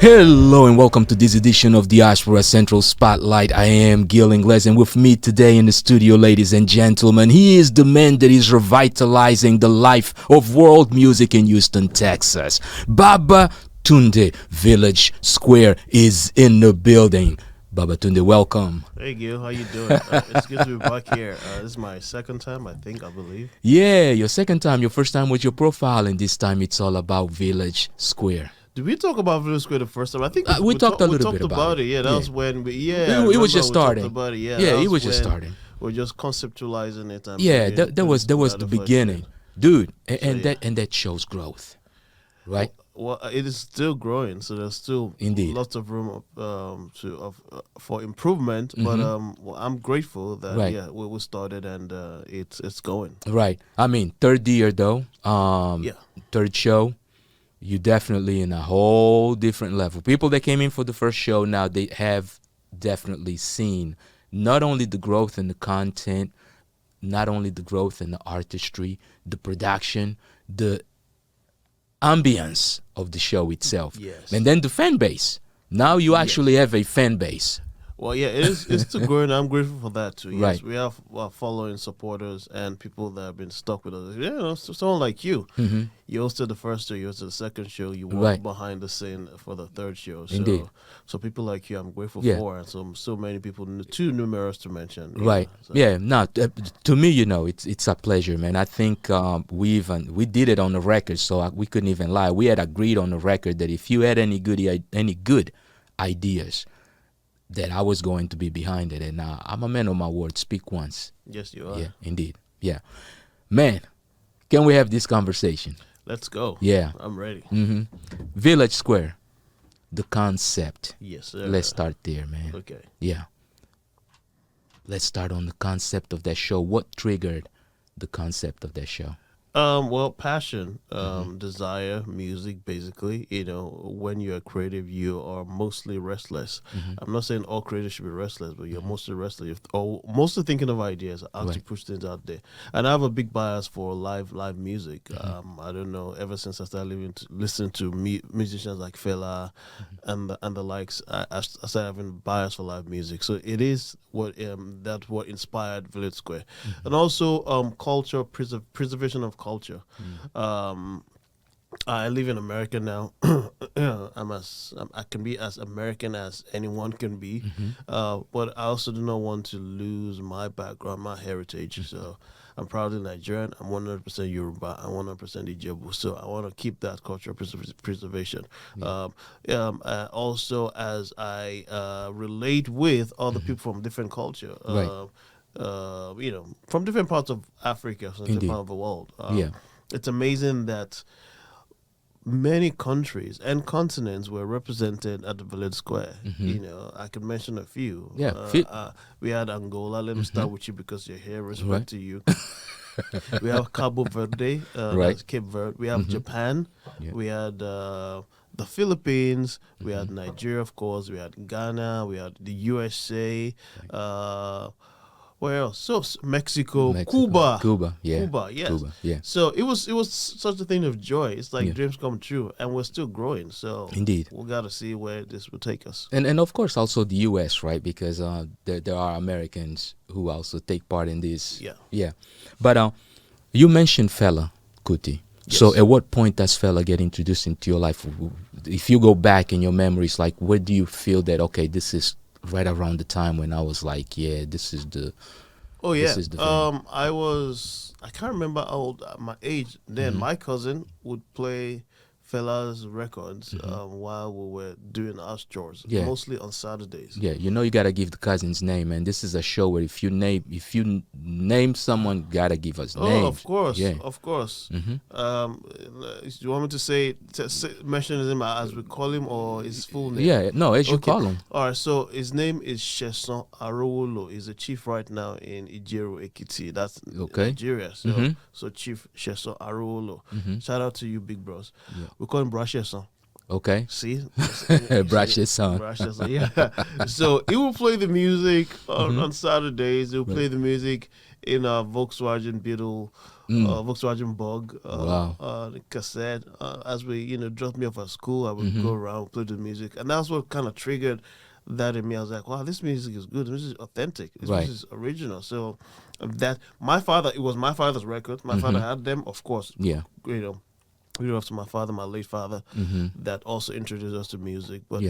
Hello and welcome to this edition of Diaspora Central Spotlight. I am Gil Ingles, and with me today in the studio, ladies and gentlemen, he is the man that is revitalizing the life of world music in Houston, Texas. Babatunde Village Square is in the building. Babatunde, welcome. Hey Gil, how you doing? It's good to be back here. This is my second time, I believe. Yeah, your second time. Your first time was your profile, and this time it's all about Village Square. Did we talk about Village Square the first time? I think we talked a little bit about it. Yeah, that was when it was just starting. It was just starting. We're just conceptualizing it. And that was the beginning, dude, and that shows growth, right? Well, it is still growing, so there's still Indeed lots of room for improvement. But I'm grateful that we started and it's going. Right. I mean, third year though. Third show. You definitely in a whole different level. People that came in for the first show now, they have definitely seen not only the growth in the content, not only the growth in the artistry, the production, the ambience of the show itself. Yes. And then the fan base. Now you actually have a fan base. Well, yeah, it's still growing. I'm grateful for that too. Yes, right. We have following supporters and people that have been stuck with us. You know, someone like you. Mm-hmm. You hosted the first show, you hosted the second show, you worked behind the scene for the third show. So, Indeed. So people like you, I'm grateful for, and so many people, too numerous to mention. Right. So. Yeah. No. To me, it's a pleasure, man. I think we did it on the record, so we couldn't even lie. We had agreed on the record that if you had any good ideas, that I was going to be behind it. And I'm a man of my word. Speak once. Yes, you are. Yeah, indeed. Yeah. Man, can we have this conversation? Let's go. Yeah. I'm ready. Mm-hmm. Village Square, the concept. Yes, sir. Let's start there, man. Okay. Yeah. Let's start on the concept of that show. What triggered the concept of that show? Well, passion, desire, music, basically. You know, when you're creative, you are mostly restless. I'm not saying all creators should be restless, but you're mostly restless. Or mostly thinking of ideas, how to push things out there. And I have a big bias for live music. I don't know, ever since I started listening to musicians like Fela and the likes, I started having a bias for live music. So it is that's what inspired Village Square. And also culture, preservation of culture. I live in America now. I can be as American as anyone can be, but I also do not want to lose my background, my heritage. So I'm proudly Nigerian. I'm 100% Yoruba. I'm 100% Ijebu. So I want to keep that cultural preservation. Also, as I relate with other people from different culture. You know, from different parts of Africa, from different parts of the world. It's amazing that many countries and continents were represented at the Village Square. You know, I could mention a few. We had Angola. Let me start with you because you're here. Respect to you. We have Cabo Verde, that's Cape Verde. We have Japan. We had the Philippines. We had Nigeria, of course. We had Ghana. We had the USA. Where else? So Mexico, Cuba, yes. Cuba, yeah. So it was such a thing of joy. It's like dreams come true, and we're still growing. So indeed, we got to see where this will take us. And of course also the U.S., right? Because there are Americans who also take part in this. Yeah. But you mentioned Fela Kuti. Yes. So at what point does Fela get introduced into your life? If you go back in your memories, like where do you feel that this is right around the time when I was like, this is the. Oh yeah. This is the I can't remember how old my age then. My cousin would play Fela's records while we were doing house chores, mostly on Saturdays. Yeah, you know you gotta give the cousin's name, and this is a show where if you name someone, gotta give us names. Oh, of course, of course. Do you want me to mention him as we call him or his full name? Yeah, no, as you call him. All right, so his name is Sheson Arowolo. He's a chief right now in Ijero Ekiti. That's Nigeria. So Chief Sheson Arowolo. Shout out to you, big bros. Yeah. We call him Brasheson. Okay. See? Brasheson. Yeah. So he will play the music on Saturdays. He will play the music in a Volkswagen Beetle, Volkswagen Bug, cassette. As we, dropped me off at school, I would go around, play the music, and that's what kind of triggered that in me. I was like, wow, this music is good. This is authentic. This music is original. So that it was my father's record. My father had them, of course. Yeah. We were up to my father, my late father, that also introduced us to music. But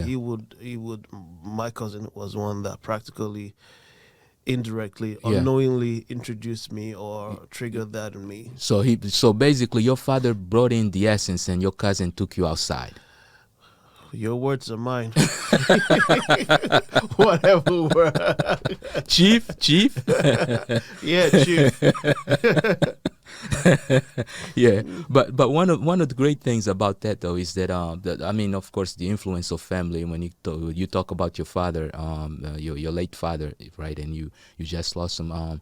my cousin was one that practically, indirectly, unknowingly introduced me or triggered that in me. So basically, your father brought in the essence, and your cousin took you outside. Your words are mine. Whatever word. Chief? Yeah, chief. Yeah, but one of the great things about that though is that of course the influence of family. When you talk about your father, your late father, right, and you just lost him.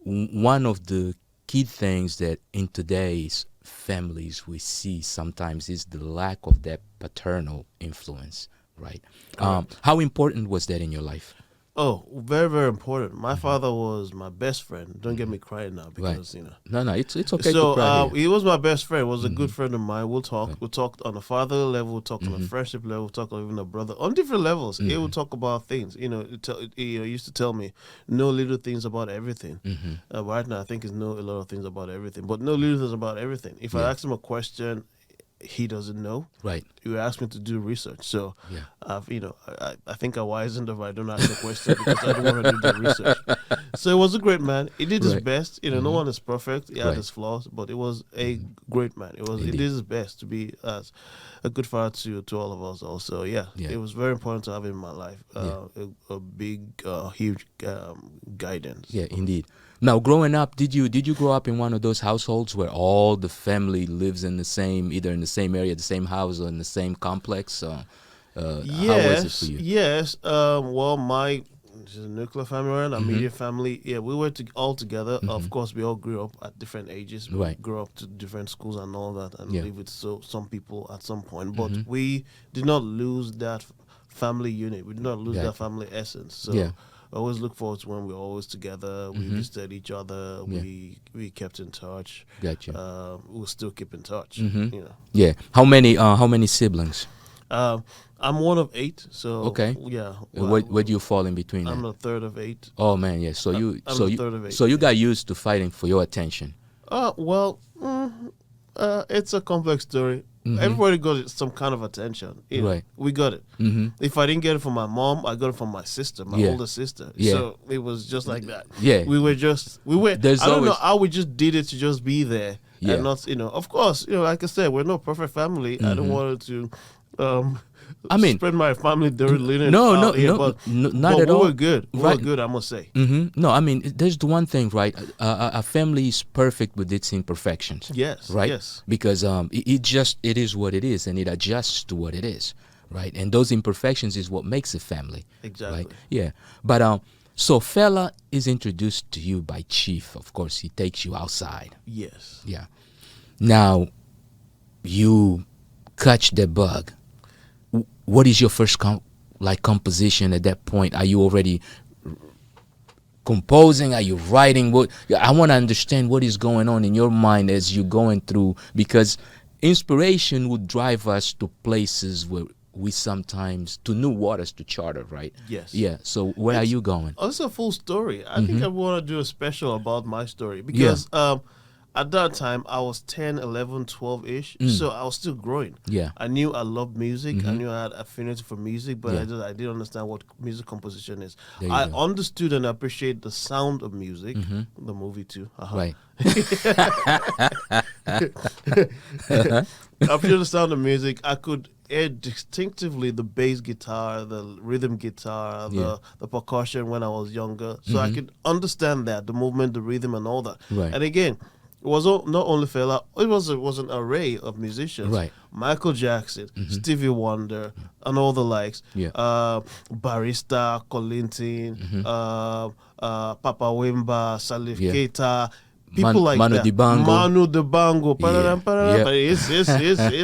One of the key things that in today's families we see sometimes is the lack of that paternal influence, right? How important was that in your life? Oh, very, very important. My father was my best friend. Don't get me crying now because, No, it's okay so, to cry. He was my best friend, was a good friend of mine. We'll talk. We'll talk on a fatherly level, we'll talk on a friendship level, we'll talk on even a brother. On different levels, he would talk about things. He used to tell me, know little things about everything. Right now, I think he know a lot of things about everything, but know little things about everything. If I ask him a question, he doesn't know. Right. You asked me to do research, so I think I wisened up. I don't ask the question because I don't want to do the research. So he was a great man. He did his best. No one is perfect. He had his flaws, but it was a great man. He did his best to be as a good father to all of us. Also, it was very important to have him in my life. A big, huge guidance. Yeah, indeed. Now, growing up, did you grow up in one of those households where all the family lives in either in the same area, the same house, or in the same complex? How was it for you? Yes. Well, this is a nuclear family and a media family. Yeah, we were all together. Of course, we all grew up at different ages. We grew up to different schools and all that, and live with some people at some point. But we did not lose that family unit. We did not lose that family essence. So. I always look forward to when we're always together. We visited each other. We kept in touch. Gotcha. We'll still keep in touch. Yeah. How many siblings? I'm one of 8. So okay. Yeah. Well, where do you fall in between? I'm the third of 8. Oh man, yeah. So I'm the third of 8. So you got used to fighting for your attention. It's a complex story. Everybody got some kind of attention. We got it. If I didn't get it from my mom, I got it from my sister, my older sister. So it was just like that. Yeah. I don't know how we just did it to just be there. And not, of course, like I said, we're not perfect family. I don't want to spread my family dirty linen. No, not at all. We were good. We were good, I must say. No, there's the one thing, right? A family is perfect with its imperfections. Yes. Right. Yes. Because it is what it is, and it adjusts to what it is, right? And those imperfections is what makes a family. Exactly. Right? Yeah. But so fella is introduced to you by Chief. Of course, he takes you outside. Yes. Yeah. Now, you catch the bug. What is your first composition at that point? Are you already composing? Are you writing? I want to understand what is going on in your mind as you're going through, because inspiration would drive us to places where we sometimes, to new waters to charter, right? Yes. Yeah. So where are you going? It's a full story. I think I want to do a special about my story because at that time, I was 10, 11, 12-ish, so I was still growing. Yeah. I knew I loved music. I knew I had affinity for music, but I didn't understand what music composition is. I understood and appreciate the sound of music, the movie too. Right. I appreciate the sound of music. I could hear distinctively the bass guitar, the rhythm guitar, the percussion when I was younger. So I could understand that, the movement, the rhythm, and all that. Right. And again, it was not only fella, it was an array of musicians. Right. Michael Jackson, Stevie Wonder, and all the likes. Yeah. Barista, Colinton, Papa Wemba, Salif Keita, people like Manu that. Dibango. Manu Dibango.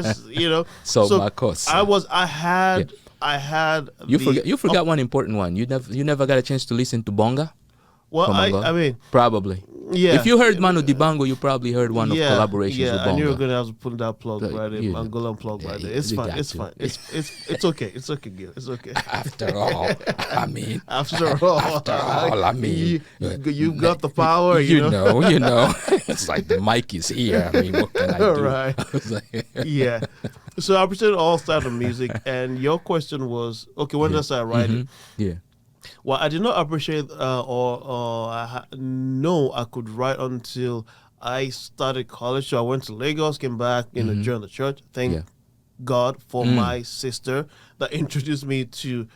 It's So Marcos. I had. You forgot one important one. You never got a chance to listen to Bonga. Well, from Angola? I mean, probably. Yeah. If you heard Manu Dibango, you probably heard one of collaborations with Bonga. I knew you were gonna have to put that plug right in, you Angolan plug right there. It's fine. It's fine. It's okay. It's okay, Gil. It's okay. After all, I mean. After all, I mean. You've got the power. You know. It's like the mic is here. I mean, what can I do? Right. Yeah. So I appreciate all styles of music, and your question was, okay, when did I start writing? Yeah. Well, I did not appreciate know I could write until I started college. So I went to Lagos, came back, joined the church. Thank God for my sister that introduced me to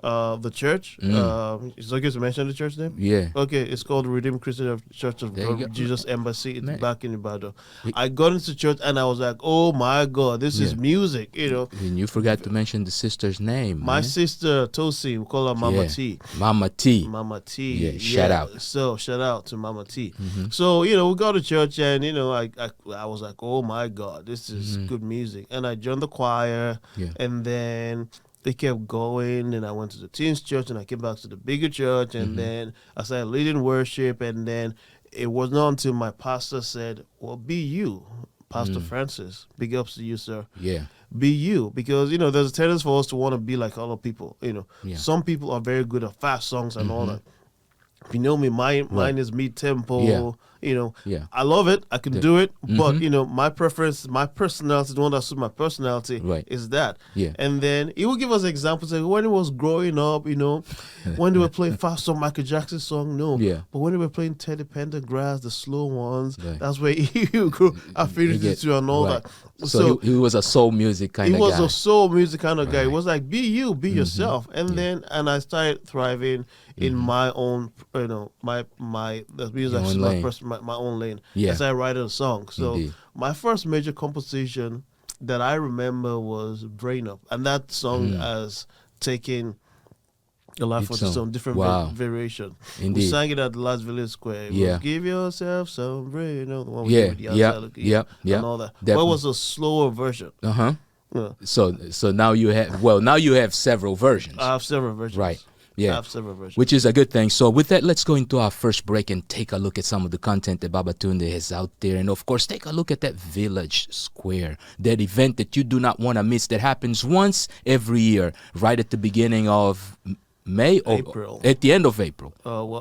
the church. Is it okay to mention the church name? Yeah. Okay, it's called Redeemed Christian Church of Jesus Embassy. It's back in Ibadan. I got into church and I was like, oh my God, this is music, And you forgot to mention the sister's name. My sister, Tosi, we call her Mama T. Mama T. Mama T. Yeah, shout out. So, shout out to Mama T. So, we go to church and, I was like, oh my God, this is good music. And I joined the choir and then they kept going, and I went to the teens church, and I came back to the bigger church, and then I started leading worship, and then it was not until my pastor said, well, be you, Pastor Francis. Big ups to you, sir. Yeah. Be you, because, there's a tendency for us to want to be like other people, Some people are very good at fast songs and all that. If you know me, mine is mid-tempo, I love it. I can do it. But, my preference, my personality, the one that suits my personality is that. Yeah. And then he would give us examples like when he was growing up, when they were playing fast song, Michael Jackson song, no. Yeah. But when they were playing Teddy Pendergrass, the slow ones, that's where he grew affinity to and all that. So he was a soul music kind of guy. He was a soul music kind of guy. It was like, be you, be yourself. And and I started thriving in my own, the music is my own lane. Yeah. As I write a song. So my first major composition that I remember was Brain Up. And that song has taken a life of its own, different variation. Indeed. We sang it at the last Village Square. It was, give yourself some brain, the one we did with the and all that. But it was a slower version. Yeah. So now you have several versions. I have several versions. Right. Yeah. I have several versions. Which is a good thing. So with that, let's go into our first break and take a look at some of the content that Babatunde has out there. And of course, take a look at that Village Square, that event that you do not want to miss, that happens once every year, right at the beginning of May or April. At the end of April.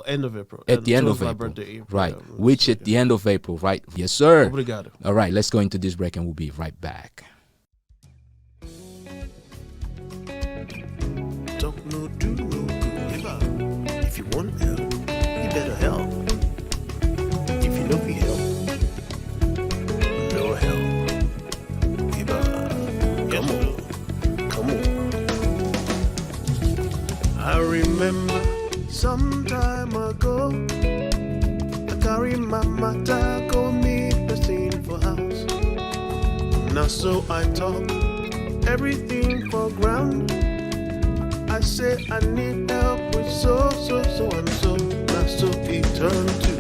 End of April. At the end of April. My birthday, April. Right. Which at the end of April, right? Yes, sir. Obrigado. All right, let's go into this break and we'll be right back. Don't no do no good. If you want help, you better help. If you know we help, no help. Come on. I remember some time ago, I carry my matter, go meet the scene for house. Now so I talk everything for ground. I say I need help with so and so. Now so he turned to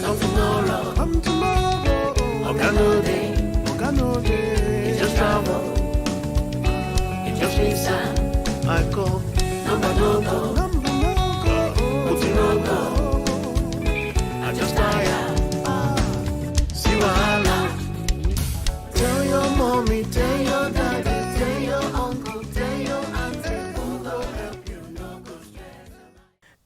come tomorrow. Come tomorrow. Organo day. It's just travel. It's just me time. I call number no go. Put it no go. I just tired. See what I love. Tell your mommy, tell your daddy, tell your uncle, tell your auntie.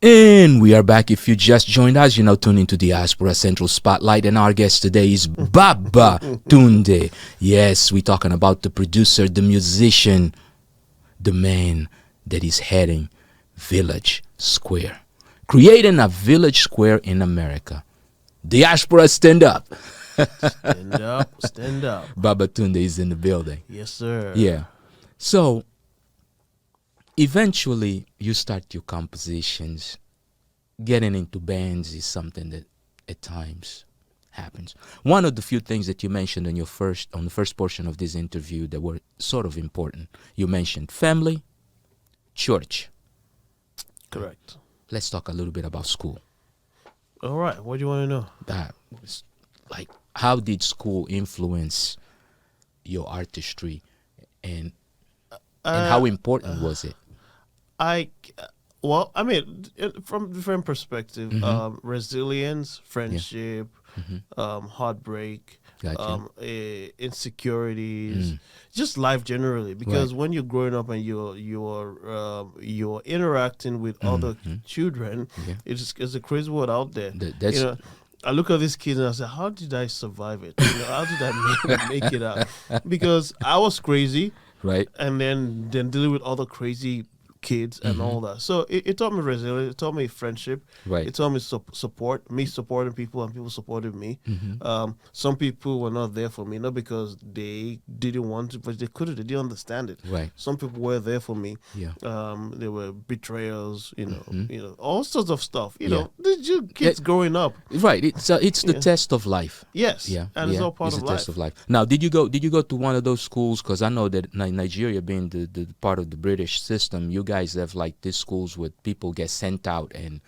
And we are back. If you just joined us, you're now tuned into Diaspora Central Spotlight, and our guest today is Babatunde. Yes, we're talking about the producer, the musician, the man that is heading Village Square, creating a Village Square in America. Diaspora, stand up. Stand up, stand up. Babatunde is in the building. Yes, sir. Yeah. So eventually you start your compositions. Getting into bands is something that at times happens. One of the few things that you mentioned on the first portion of this interview that were sort of important, you mentioned family, church. Correct. Let's talk a little bit about school. All right. What do you want to know? That was like, how did school influence your artistry, and how important was it? Well, I mean, from different perspective, resilience, friendship, heartbreak, Gotcha. insecurities, just life generally. Because when you're growing up and you're interacting with other children, it's a crazy world out there. That's I look at these kids and I say, how did I survive it? How did I make it out? Because I was crazy, right. and then dealing with other crazy kids and all that. So it taught me resilience. It taught me friendship. Right. It taught me support. Me supporting people and people supported me. Some people were not there for me, not because they didn't want to, but they couldn't. They didn't understand it. Right. Some people were there for me. Yeah. There were betrayals. All sorts of stuff. You know, these kids growing up. Right. It's the test of life. Yes. Yeah. And it's all part of life. Test of life. Now, did you go to one of those schools? Because I know that Nigeria, being the part of the British system, you guys have like these schools where people get sent out and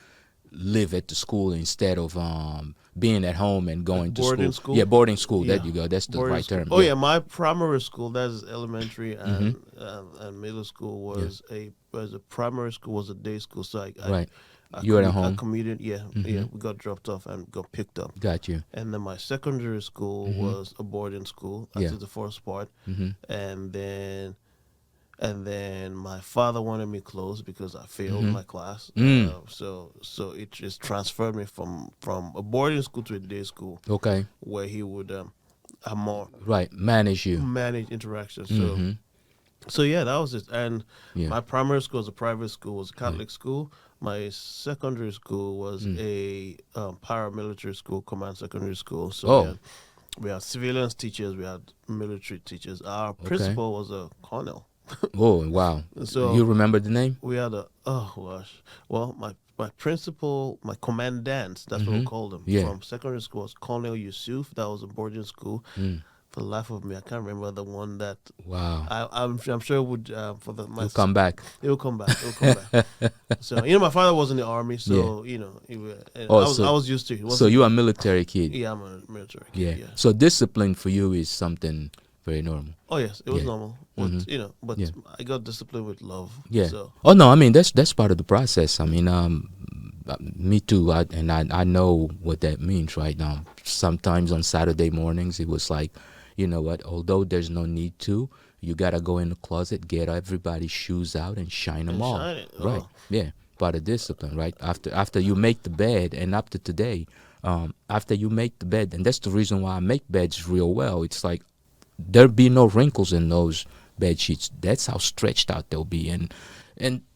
live at the school instead of being at home and going to boarding school. Yeah, boarding school. There you go. That's the right term. Oh yeah, my primary school, that's elementary and middle school, was a primary school, was a day school. So you were at home. I commuted. Yeah, we got dropped off and got picked up. Got you. And then my secondary school was a boarding school. That's the first part. And then my father wanted me close because I failed my class. So it just transferred me from a boarding school to a day school. Okay. Where he would have more manage interactions. So yeah, that was it. And my primary school was a private school, was a Catholic school. My secondary school was a paramilitary school, command secondary school. So we had civilians teachers, we had military teachers. Our principal was a colonel. Oh wow! So you remember the name? We had well, my principal, my commandant, that's what we called him. From secondary school was Colonel Yusuf. That was a boarding school. For the life of me, I can't remember the one that. Wow. I'm sure it would He'll come back. He'll come back. So my father was in the army, so I was used to it. So you are a military kid. Yeah, I'm a military kid. Yeah. So discipline for you is something very normal. Oh yes, it was normal. But I got disciplined with love. Yeah. So. Oh no, I mean that's part of the process. I mean, me too. I know what that means right now. Sometimes on Saturday mornings, it was like, you know what? Although there's no need to, you gotta go in the closet, get everybody's shoes out, and shine them all. Right? Yeah. Part of discipline, right? After you make the bed, and up to today, after you make the bed, and that's the reason why I make beds real well. It's like there'll be no wrinkles in those bed sheets. That's how stretched out they'll be. And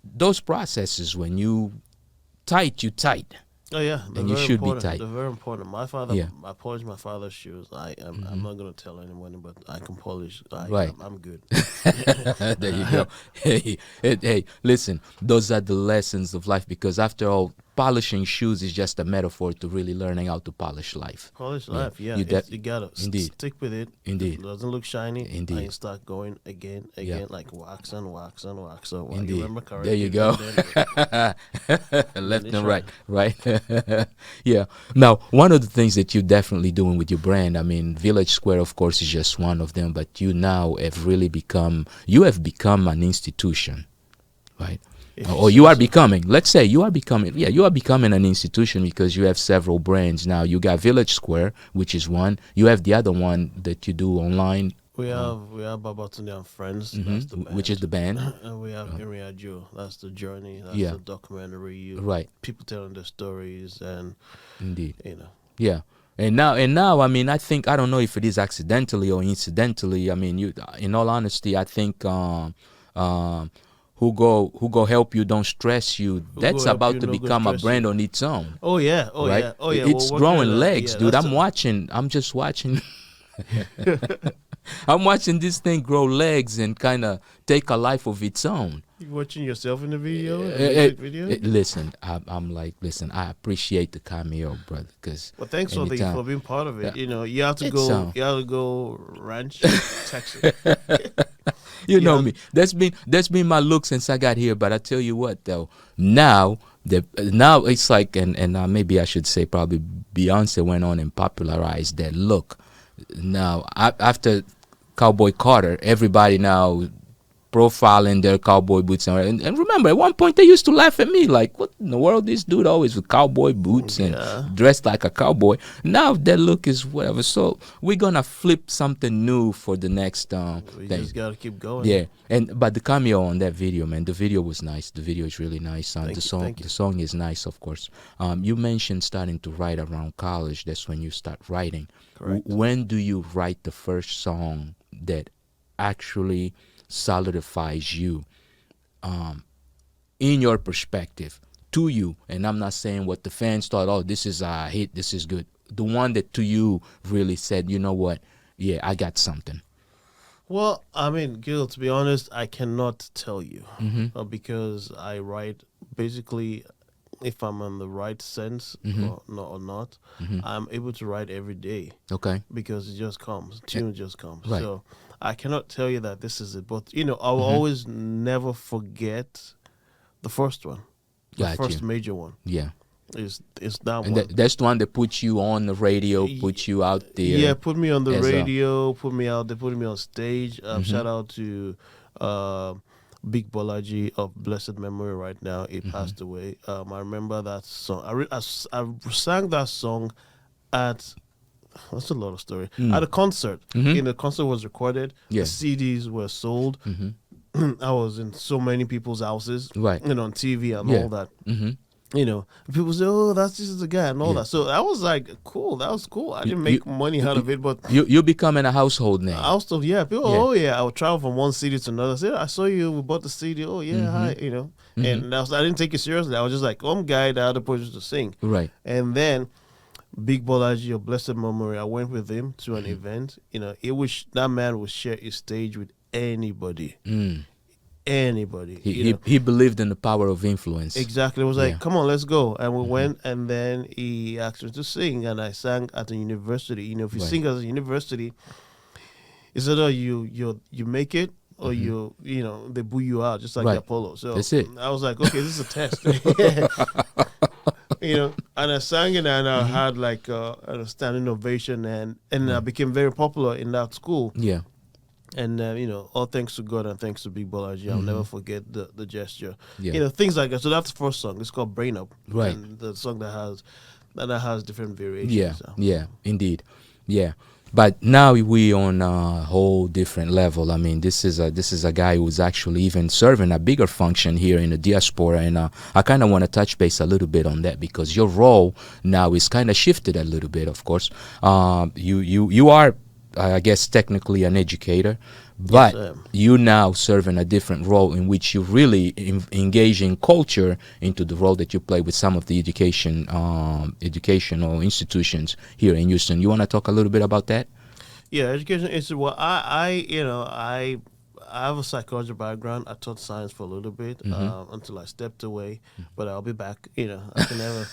those processes, when you tight. Oh yeah, and you should be tight. They're very important. My father, I polish my father's shoes. I'm not gonna tell anyone, but I can polish. I'm good. There you go. Hey, listen. Those are the lessons of life, because after all, polishing shoes is just a metaphor to really learning how to polish life. Life, yeah. You gotta stick with it. Indeed. If it doesn't look shiny. Indeed. And you start going again, like wax and wax and wax. So Indeed. You remember correctly. There you go. Left and right. Yeah. Now, one of the things that you're definitely doing with your brand, I mean, Village Square, of course, is just one of them, but you now have really become an institution, right? Or you are becoming, let's say you are becoming an institution, because you have several brands now. You got Village Square, which is one. You have the other one that you do online. We have Babatunde and Friends, that's the band. Which is the band. And we have Iriajo, that's the journey, that's the documentary. People telling their stories, and indeed, Yeah. And now, I mean, I don't know if it is accidentally or incidentally. I mean, in all honesty, I think who go help you, don't stress you. That's about to become a brand on its own. Oh yeah. It's growing legs, dude. I'm just watching. I'm watching this thing grow legs and kind of take a life of its own. You watching yourself in the video? Listen, I appreciate the cameo, brother. Well, thanks for being part of it. You have to go ranch Texas. You know me. That's been my look since I got here. But I tell you what, though, now it's like, and maybe I should say probably Beyonce went on and popularized that look. Now after Cowboy Carter, everybody now profiling their cowboy boots. And remember, at one point they used to laugh at me like, what in the world, this dude always with cowboy boots and dressed like a cowboy. Now that look is whatever. So we're gonna flip something new for the next we thing. just gotta keep going. Yeah, but the cameo on that video, man, the video was nice. The video is really nice. The song is nice, of course. You mentioned starting to write around college. That's when you start writing. Correct. When do you write the first song that actually solidifies you, in your perspective, to you? And I'm not saying what the fans thought, oh, this is a hit, this is good. The one that to you really said, you know what, yeah, I got something. Well, I mean, Gil, to be honest, I cannot tell you because I write basically, if I'm in the right sense or not, I'm able to write every day. Okay. Because it just comes, tune just comes. Right. So I cannot tell you that this is it, but I will always never forget the first one, the first major one. Yeah. Is that and one. That's the one that puts you on the radio, put you out there. Yeah, put me on the radio, put me out there, put me on stage. Shout out to Big Bolaji of blessed memory right now. He passed away. I remember that song. I sang that song at, that's a lot of story, at a concert. The concert was recorded. The CDs were sold. I was in so many people's houses, right, and on TV and all that. People say, "Oh, this is the guy," and all that. So I was like, "Cool, that was cool." I didn't make money out of it, but you're becoming a household name. People, oh yeah, I would travel from one city to another. I said, "I saw you. We bought the CD. Oh yeah, hi," And I didn't take it seriously. I was just like, "I'm guy that other person to sing." Right. And then Big Bolaji of blessed memory, I went with him to an event. That man would share his stage with anybody. Anybody. He believed in the power of influence. Exactly. It was like, come on, let's go. And we went, and then he asked me to sing, and I sang at a university. If you sing at a university, it's either you make it or they boo you out, just like Apollo. So that's it. I was like, okay, this is a test. And I sang it, and I had like a standing ovation, and I became very popular in that school. Yeah. And all thanks to God and thanks to Big Bolaji, I'll never forget the gesture. Yeah. Things like that. So that's the first song. It's called Brain Up. Right. And the song that has different variations. Yeah. So. Yeah. Indeed. Yeah. But now we on a whole different level. I mean, this is a guy who's actually even serving a bigger function here in the diaspora, and I kind of want to touch base a little bit on that because your role now is kind of shifted a little bit. Of course, you are, I guess, technically an educator, but you now serve in a different role in which you really engage in culture into the role that you play with some of the educational institutions here in Houston. You want to talk a little bit about that? Yeah, education is I have a psychology background. I taught science for a little bit until I stepped away, but I'll be back. I can never.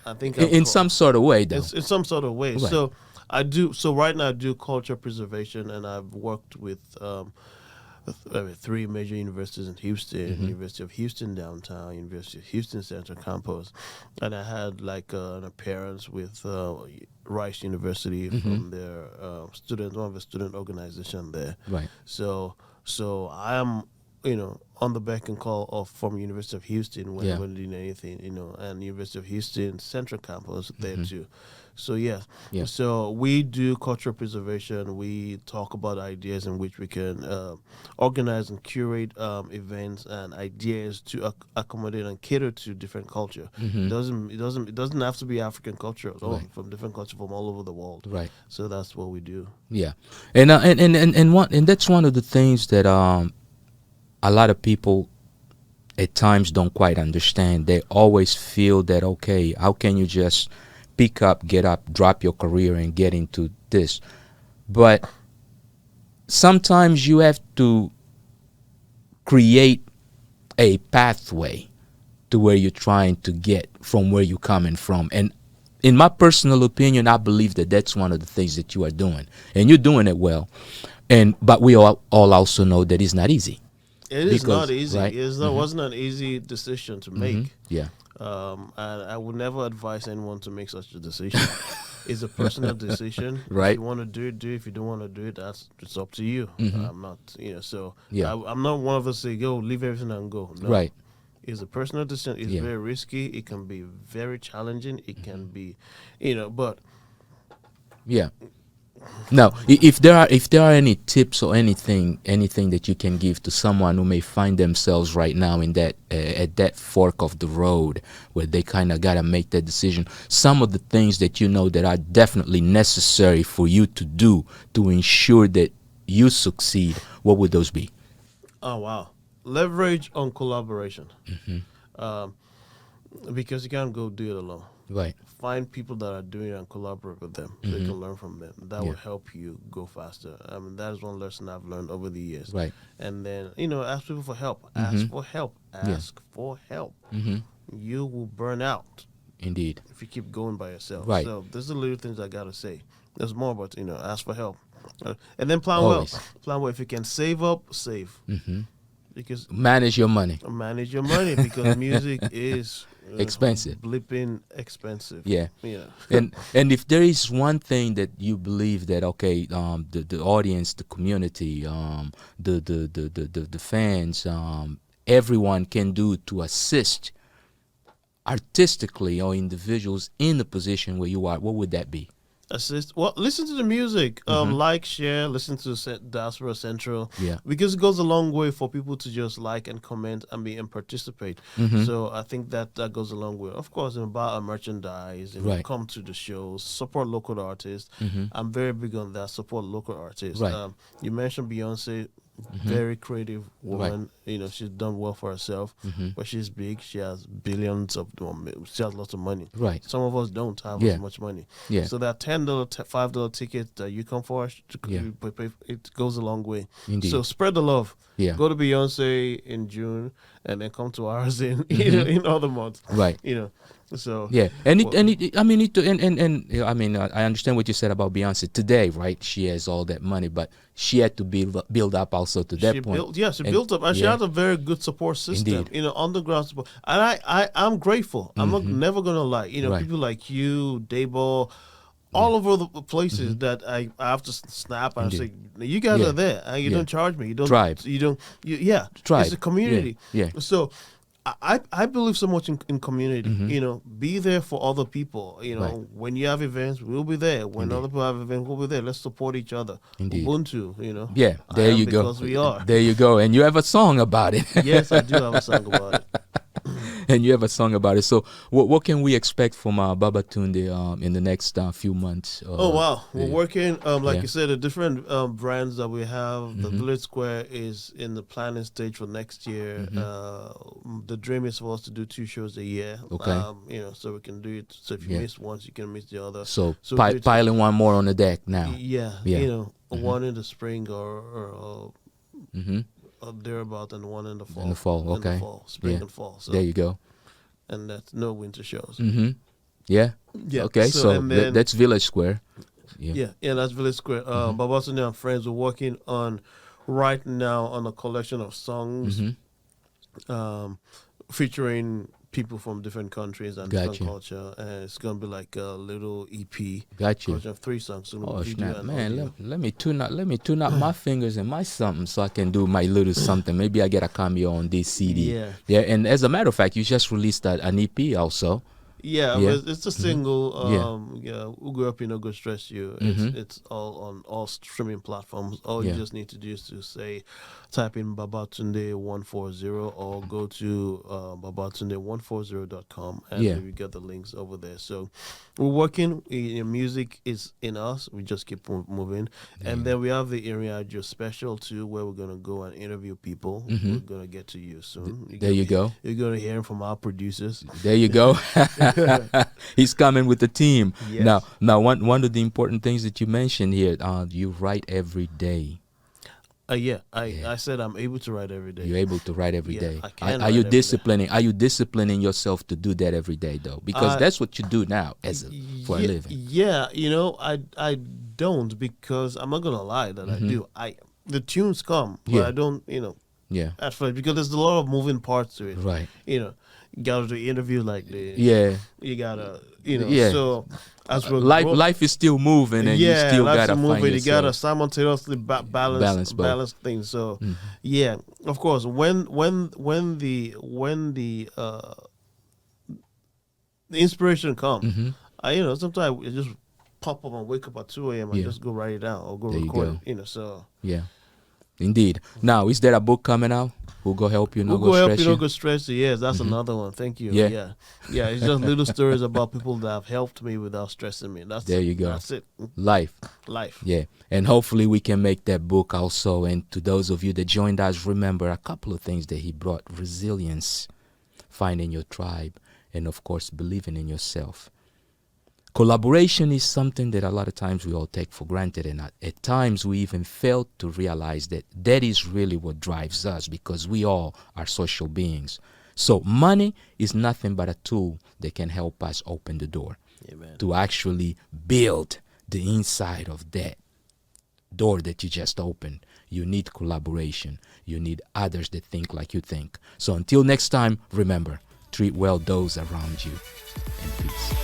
I think in some sort of way, though. In some sort of way. Right. So I do. So right now I do culture preservation, and I've worked with 3 major universities in Houston: University of Houston downtown, University of Houston Central Campus, and I had like an appearance with Rice University from their one of the student organization there. Right. So I am on the beck and call from University of Houston whenever needing anything, and University of Houston Central Campus there too. So so we do cultural preservation. We talk about ideas in which we can organize and curate events and ideas to accommodate and cater to different culture. It doesn't have to be African culture at all. From different culture from all over the world. Right. So that's what we do. Yeah, and that's one of the things that a lot of people at times don't quite understand. They always feel that, okay, how can you just pick up, get up, drop your career and get into this? But sometimes you have to create a pathway to where you're trying to get from where you're coming from. And in my personal opinion, I believe that that's one of the things that you are doing, and you're doing it well. But we all also know that it's not easy. It is not easy. Right? It wasn't an easy decision to make. Yeah. And I would never advise anyone to make such a decision. It's a personal decision. Right. If you want to do it, do it. If you don't want to do it, it's up to you. I'm not, so I'm not one of us say, go, leave everything and go. No. Right. It's a personal decision. It's very risky. It can be very challenging. It can be, but. Yeah. Now, if there are any tips or anything that you can give to someone who may find themselves right now in that at that fork of the road where they kind of gotta make that decision, some of the things that that are definitely necessary for you to do to ensure that you succeed, what would those be? Oh wow, leverage on collaboration, because you can't go do it alone. Right. Find people that are doing it and collaborate with them so you can learn from them. That will help you go faster. I mean, that is one lesson I've learned over the years. Right. And then, ask people for help. Ask for help. Ask for help. You will burn out. Indeed. If you keep going by yourself. Right. So there's the little things I got to say. There's more, but, ask for help. And then plan Always. well. Plan well. If you can save up, save. Because manage your money. Manage your money because music is expensive. Blipping expensive. Yeah. Yeah. and if there is one thing that you believe that the audience, the community, the fans, everyone can do to assist artistically or individuals in the position where you are, what would that be? Assist. Well, listen to the music. Like, share, listen to Diaspora Central. Yeah. Because it goes a long way for people to just like and comment and participate. So I think that goes a long way. Of course, buy our merchandise, Right. come to the shows, support local artists. I'm very big on that. Support local artists. Right. You mentioned Beyonce. Very creative woman. Right. She's done well for herself. But she's big. She has billions of. She has lots of money. Right. Some of us don't have as much money. Yeah. So that $10, $5 ticket that you come for, it goes a long way. Indeed. So spread the love. Yeah. Go to Beyonce in June, and then come to ours in other months. Right. So yeah, I understand what you said about Beyonce today, right? She has all that money, but she had to build up also to that point. She built up, and she has a very good support system. Indeed. Underground support, and I'm grateful. I'm never gonna lie. Right. People like you, Dabo, all over the places that I have to snap and say, you guys are there, and you don't charge me. You don't. Tribe. You don't. Tribe. It's a community. Yeah. So. I believe so much in community. Be there for other people. Right. When you have events, we'll be there. When other people have events, we'll be there. Let's support each other. Indeed. Ubuntu. Yeah, there you go. Because we are. There you go. And you have a song about it. Yes, I do have a song about it. And you have a song about it. So what can we expect from Babatunde in the next few months? Oh, wow. We're working, like you said, the different brands that we have. The Village Square is in the planning stage for next year. The dream is for us to do 2 shows a year. Okay. So we can do it. So if you miss once, you can miss the other. So piling one more on the deck now. Yeah. One in the spring or thereabout, and one in the fall. In the fall, okay. Spring and fall. So. There you go. And that's no winter shows. Yeah. Yeah. Okay. So that's Village Square. Yeah, that's Village Square. Babatunde and Friends are working right now on a collection of songs featuring people from different countries and different culture, and it's gonna be like a little EP. Gotcha. Of 3 songs. So oh snap, man! Let me tune up my fingers and my something so I can do my little something. Maybe I get a cameo on this CD. Yeah. And as a matter of fact, you just released an EP also. Yeah, it's a single. Who Grew Up No Go Stress You. It's all on all streaming platforms. All you just need to do is to type in Babatunde140 or go to Babatunde140.com and you get the links over there. So we're working. Music is in us. We just keep moving, and then we have the Area Joe special too, where we're gonna go and interview people. We're gonna get to you soon. You go. You're gonna hear from our producers. There you go. He's coming with the team. Yes. Now one of the important things that you mentioned here, you write every day. I said I'm able to write every day. You're able to write every day. I can Are you disciplining? Are you disciplining yourself to do that every day though? Because that's what you do now for a living. Yeah, I don't, because I'm not gonna lie that I do. The tunes come, but I don't. At first, because there's a lot of moving parts to it. Right. You gotta do interviews like this. Yeah. You gotta, Yeah. So as we're life is still moving, and you still gotta find yourself. You gotta simultaneously balance things. So, yeah, of course, when the inspiration comes, sometimes it just pop up and wake up at 2 a.m. and just go write it down or go record it. So yeah, indeed. Now, is there a book coming out? Who go help you? Who go help you? No go stress you. Yes, that's another one. Thank you. Yeah. It's just little stories about people that have helped me without stressing me. There you go. That's it. Life. Yeah, and hopefully we can make that book also. And to those of you that joined us, remember a couple of things that he brought: resilience, finding your tribe, and of course believing in yourself. Collaboration is something that a lot of times we all take for granted, and at times we even fail to realize that that is really what drives us, because we all are social beings. So money is nothing but a tool that can help us open the door. Amen. To actually build the inside of that door that you just opened. You need collaboration. You need others that think like you think. So until next time, remember, treat well those around you, and peace.